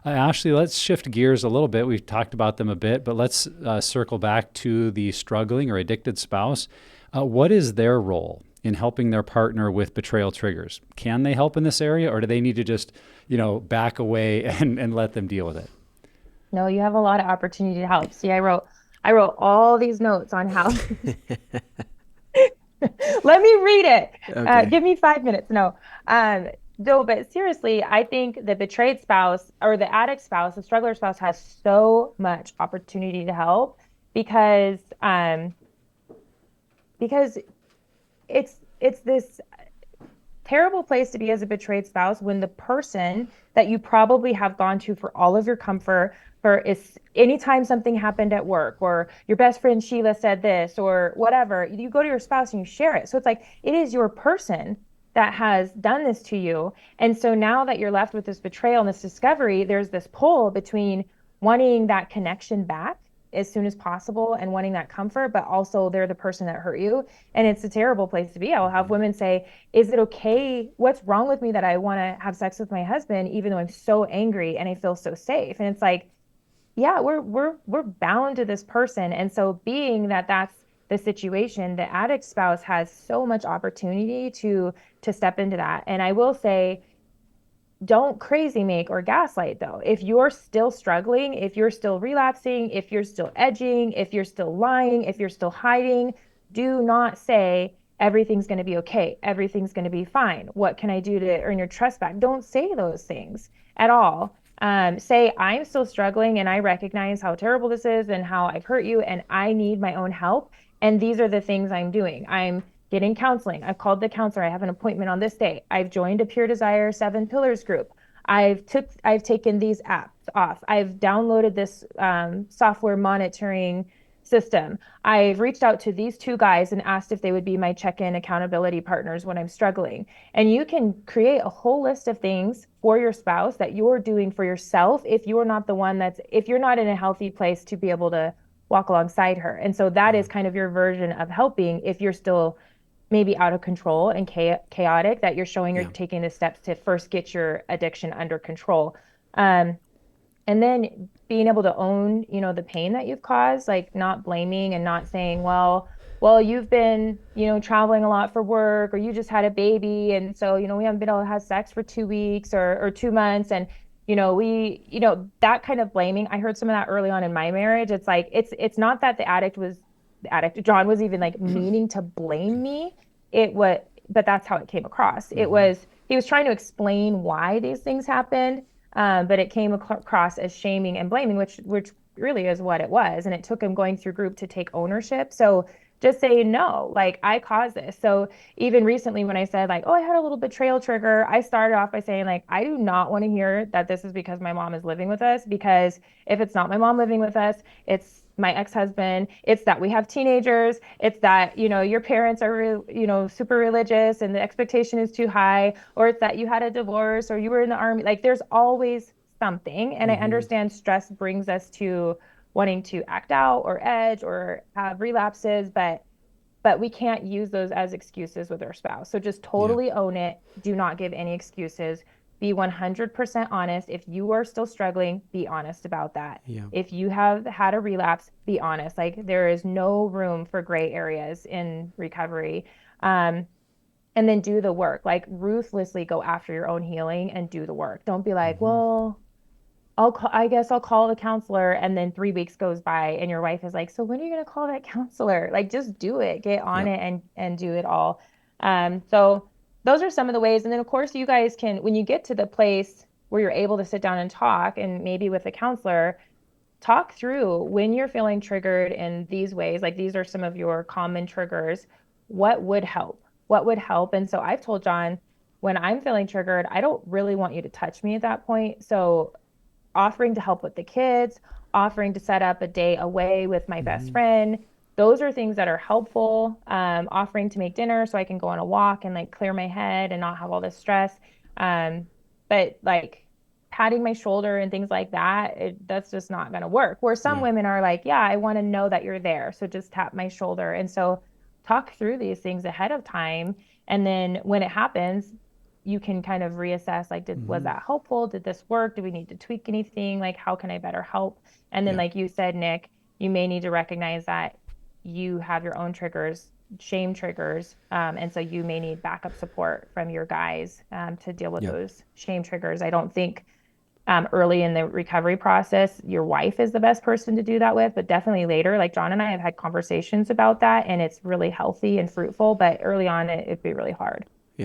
Ashley, let's shift gears a little bit. We've talked about them a bit, but let's circle back to the struggling or addicted spouse. What is their role in helping their partner with betrayal triggers? Can they help in this area, or do they need to just, back away and let them deal with it? No, you have a lot of opportunity to help. See, I wrote all these notes on how. Let me read it. Okay. Give me 5 minutes. No, but seriously, I think the betrayed spouse or the addict spouse, the struggler spouse has so much opportunity to help because because it's this terrible place to be as a betrayed spouse when the person that you probably have gone to for all of your comfort for is anytime something happened at work or your best friend Sheila said this or whatever, you go to your spouse and you share it. So it's like it is your person that has done this to you. And so now that you're left with this betrayal and this discovery, there's this pull between wanting that connection back as soon as possible and wanting that comfort, but also they're the person that hurt you. And it's a terrible place to be. I'll have Mhm. women say, is it okay? What's wrong with me that I want to have sex with my husband, even though I'm so angry and I feel so safe? And it's like, yeah, we're bound to this person. And so being that that's the situation, the addict spouse has so much opportunity to step into that. And I will say, don't crazy make or gaslight though. If you're still struggling, if you're still relapsing, if you're still edging, if you're still lying, if you're still hiding, do not say everything's going to be okay. Everything's going to be fine. What can I do to earn your trust back? Don't say those things at all. Say, I'm still struggling and I recognize how terrible this is and how I've hurt you and I need my own help. And these are the things I'm doing. I'm getting counseling. I've called the counselor. I have an appointment on this day. I've joined a Pure Desire 7 Pillars group. I've taken these apps off. I've downloaded this software monitoring system. I've reached out to these two guys and asked if they would be my check-in accountability partners when I'm struggling. And you can create a whole list of things for your spouse that you're doing for yourself if you're not the one if you're not in a healthy place to be able to walk alongside her. And so that Yeah. is kind of your version of helping if you're still maybe out of control and chaotic, that you're showing you're Yeah. taking the steps to first get your addiction under control. Um, and then being able to own, the pain that you've caused, like not blaming and not saying, well, you've been, traveling a lot for work, or you just had a baby, and so, we haven't been able to have sex for 2 weeks or 2 months, and that kind of blaming. I heard some of that early on in my marriage. It's like it's not that the addict John was even like meaning to blame me. But that's how it came across. It Hmm. was he was trying to explain why these things happened, but it came across as shaming and blaming, which really is what it was. And it took him going through group to take ownership. So just say no, like I caused this. So even recently when I said like, oh, I had a little betrayal trigger, I started off by saying like, I do not want to hear that this is because my mom is living with us, because if it's not my mom living with us, it's my ex-husband, it's that we have teenagers, it's that your parents are super religious and the expectation is too high, or it's that you had a divorce or you were in the army. Like there's always something. And I Hmm. understand stress brings us to wanting to act out or edge or have relapses, but we can't use those as excuses with our spouse. So just Yeah. totally own it. Do not give any excuses. Be 100% honest. If you are still struggling, be honest about that. Yeah. If you have had a relapse, be honest. Like there is no room for gray areas in recovery. Um, and then do the work. Like ruthlessly go after your own healing and do the work. Don't be like, Hmm. well, I guess I'll call the counselor. And then 3 weeks goes by and your wife is like, so when are you going to call that counselor? Like, just do it, get on Yep. it and do it all. So those are some of the ways. And then of course you guys can, when you get to the place where you're able to sit down and talk and maybe with a counselor, talk through when you're feeling triggered in these ways. Like these are some of your common triggers. What would help? What would help? And so I've told John, when I'm feeling triggered, I don't really want you to touch me at that point. So offering to help with the kids, offering to set up a day away with my best Hmm. friend. Those are things that are helpful. Offering to make dinner so I can go on a walk and like clear my head and not have all this stress. Um, but like patting my shoulder and things like that, that's just not going to work. Where some Yeah. women are like, yeah, I want to know that you're there. So just tap my shoulder. And so talk through these things ahead of time. And then when it happens, you can kind of reassess, like, was Hmm. that helpful? Did this work? Do we need to tweak anything? Like, how can I better help? And then, Yeah. like you said, Nick, you may need to recognize that you have your own triggers, shame triggers. And so you may need backup support from your guys to deal with Yep. those shame triggers. I don't think early in the recovery process, your wife is the best person to do that with, but definitely later, like John and I have had conversations about that, and it's really healthy and fruitful. But early on, it'd be really hard.